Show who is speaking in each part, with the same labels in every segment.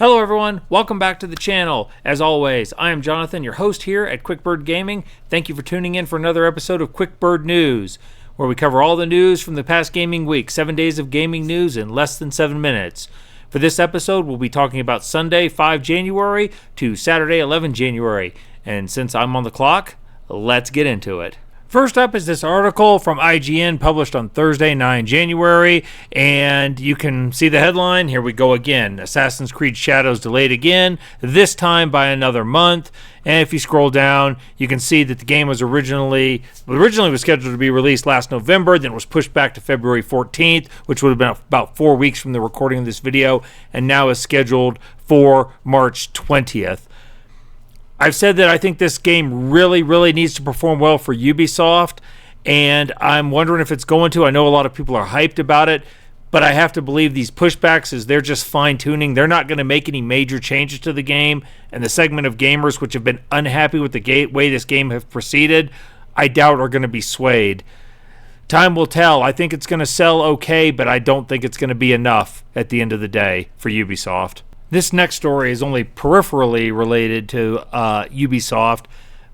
Speaker 1: Hello everyone, welcome back to the channel. As always, I am Jonathan, your host here at QuickBird Gaming. Thank you for tuning in for another episode of QuickBird News, where we cover all the news from the past gaming week, 7 days of gaming news in less than 7 minutes. For this episode, we'll be talking about Sunday, 5 January to Saturday, 11 January. And since I'm on the clock, let's get into it. First up is this article from IGN published on Thursday, 9 January, and you can see the headline. Here we go again. Assassin's Creed Shadows delayed again, this time by another month. And if you scroll down, you can see that the game was originally was scheduled to be released last November, then it was pushed back to February 14th, which would have been about 4 weeks from the recording of this video, and now is scheduled for March 20th. I've said that I think this game really needs to perform well for Ubisoft, and I'm wondering if it's going to. I know a lot of people are hyped about it, but I have to believe these pushbacks is they're just fine-tuning. They're not going to make any major changes to the game, and the segment of gamers which have been unhappy with the way this game has proceeded, I doubt are going to be swayed. Time will tell. I think it's going to sell okay, but I don't think it's going to be enough at the end of the day for Ubisoft. This next story is only peripherally related to Ubisoft,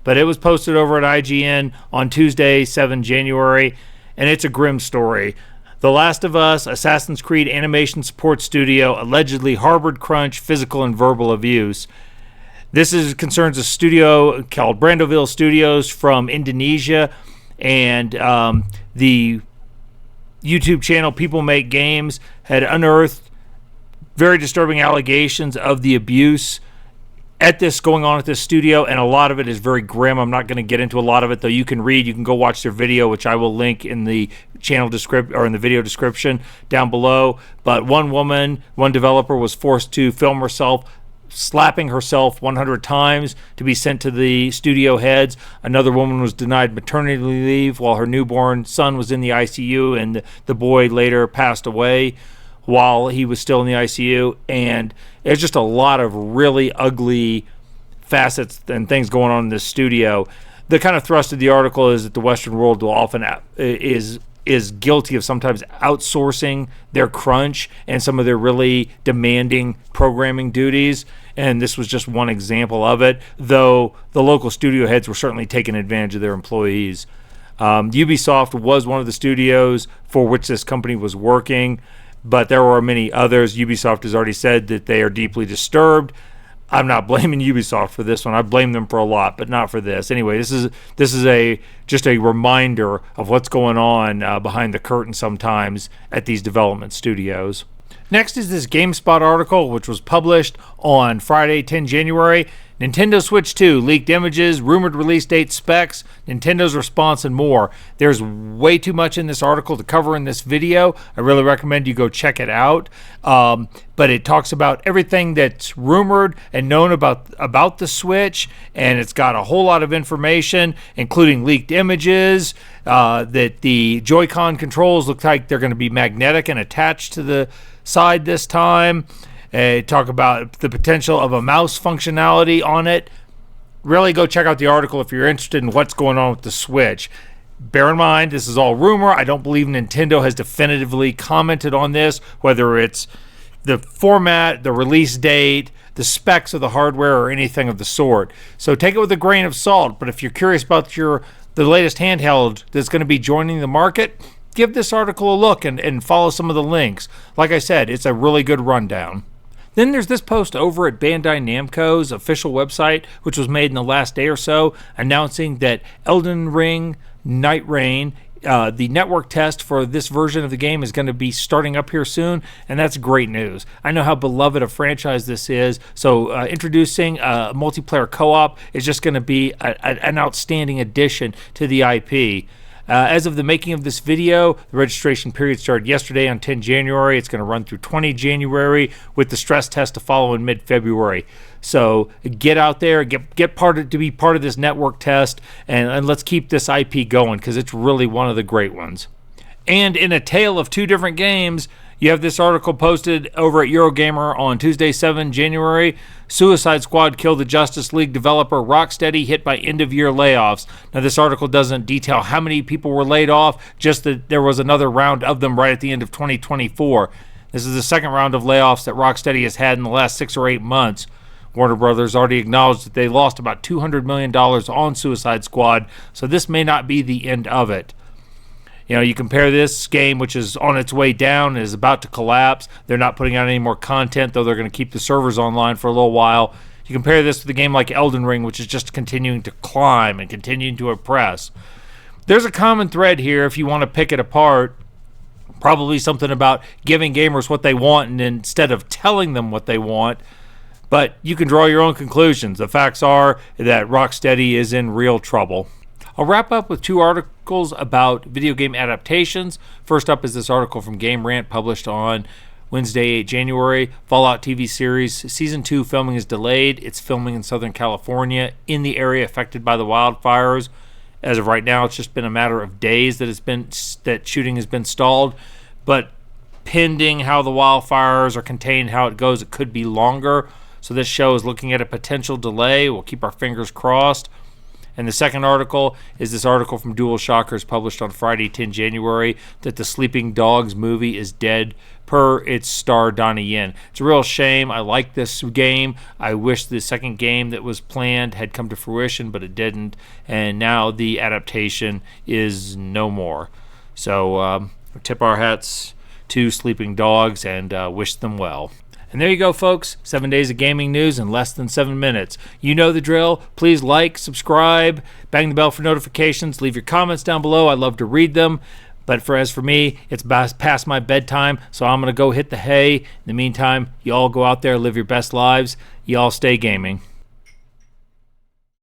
Speaker 1: but it was posted over at IGN on Tuesday, 7 January, and it's a grim story. The Last of Us, Assassin's Creed animation support studio, allegedly harbored crunch, physical and verbal abuse. This concerns a studio called Brandoville Studios from Indonesia, and the YouTube channel People Make Games had unearthed very disturbing allegations of the abuse going on at this studio, and a lot of it is very grim. I'm not going to get into a lot of it, though. You can go watch their video, which I will link in the channel description or in the video description down below. But one developer was forced to film herself slapping herself 100 times to be sent to the studio heads. Another woman was denied maternity leave while her newborn son was in the ICU, and the boy later passed away while he was still in the ICU. And there's just a lot of really ugly facets and things going on in this studio. The kind of thrust of the article is that the Western world will often is guilty of sometimes outsourcing their crunch and some of their really demanding programming duties, and this was just one example of it, though the local studio heads were certainly taking advantage of their employees. Ubisoft was one of the studios for which this company was working, but there were many others. Ubisoft has already said that they are deeply disturbed. I'm not blaming Ubisoft for this one. I blame them for a lot, but not for this. Anyway, this is just a reminder of what's going on behind the curtain sometimes at these development studios. Next is this Gamespot article, which was published on Friday, 10 January. Nintendo Switch 2, leaked images, rumored release date, specs, Nintendo's response, and more. There's way too much in this article to cover in this video. I really recommend you go check it out. But it talks about everything that's rumored and known about the Switch, and it's got a whole lot of information, including leaked images, that the Joy-Con controls look like they're going to be magnetic and attached to the side this time. Talk about the potential of a mouse functionality on it. Really go check out the article if you're interested in what's going on with the Switch. Bear in mind, this is all rumor. I don't believe Nintendo has definitively commented on this, whether it's the format, the release date, the specs of the hardware, or anything of the sort. So take it with a grain of salt, but if you're curious about the latest handheld that's going to be joining the market, give this article a look and follow some of the links. Like I said, it's a really good rundown. Then there's this post over at Bandai Namco's official website, which was made in the last day or so, announcing that Elden Ring Nightreign, the network test for this version of the game, is going to be starting up here soon, and that's great news. I know how beloved a franchise this is, so introducing a multiplayer co-op is just going to be an outstanding addition to the IP. As of the making of this video, the registration period started yesterday on 10 January. It's going to run through 20 January with the stress test to follow in mid-February. So get out there, get to be part of this network test, and let's keep this IP going because it's really one of the great ones. And in a tale of two different games, you have this article posted over at Eurogamer on Tuesday, 7 January. Suicide Squad killed the Justice League developer Rocksteady, hit by end-of-year layoffs. Now, this article doesn't detail how many people were laid off, just that there was another round of them right at the end of 2024. This is the second round of layoffs that Rocksteady has had in the last 6 or 8 months. Warner Brothers already acknowledged that they lost about $200 million on Suicide Squad, so this may not be the end of it. You compare this game, which is on its way down and is about to collapse. They're not putting out any more content, though they're going to keep the servers online for a little while. You compare this with a game like Elden Ring, which is just continuing to climb and continuing to impress. There's a common thread here if you want to pick it apart. Probably something about giving gamers what they want and instead of telling them what they want. But you can draw your own conclusions. The facts are that Rocksteady is in real trouble. I'll wrap up with 2 articles about video game adaptations. First up is this article from Game Rant published on Wednesday, 8 January. Fallout TV series Season 2 filming is delayed. It's filming in Southern California in the area affected by the wildfires. As of right now, it's just been a matter of days that shooting has been stalled. But pending how the wildfires are contained, how it goes, it could be longer. So this show is looking at a potential delay. We'll keep our fingers crossed. And the second article is this article from Dual Shockers published on Friday, 10 January, that the Sleeping Dogs movie is dead per its star Donnie Yen. It's a real shame. I like this game. I wish the second game that was planned had come to fruition, but it didn't. And now the adaptation is no more. So tip our hats to Sleeping Dogs and wish them well. And there you go, folks. 7 days of gaming news in less than 7 minutes. You know the drill. Please like, subscribe, bang the bell for notifications, leave your comments down below. I'd love to read them. But as for me, it's past my bedtime, so I'm going to go hit the hay. In the meantime, you all go out there, live your best lives. You all stay gaming.